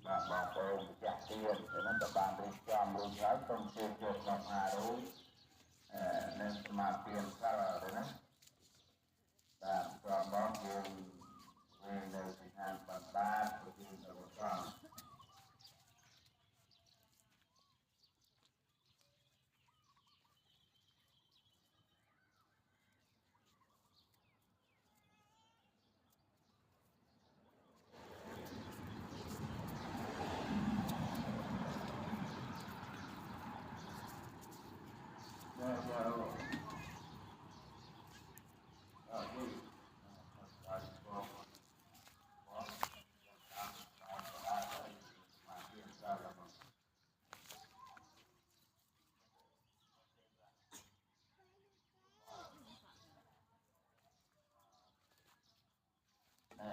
và bảo vệ chặt tiền để nó tập bàn để cho mình gái trong chuyện chuyện gặp hà đối nên mà tiền ra là đấy và cho nó về đời sinh hoạt và ba của tiền ở một phòng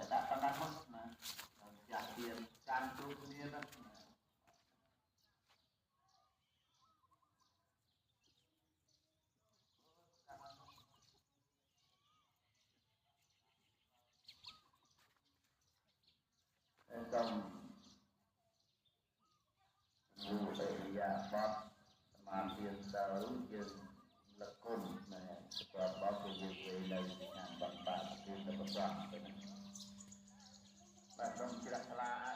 đã có đang mất mà trả tiền can tu nhiên đó trong vụ để bóp mà tiền đâu tiền là côn này và bóp cái gì này hàng bằng bạc tiền là bằng vàng bạn trong kia là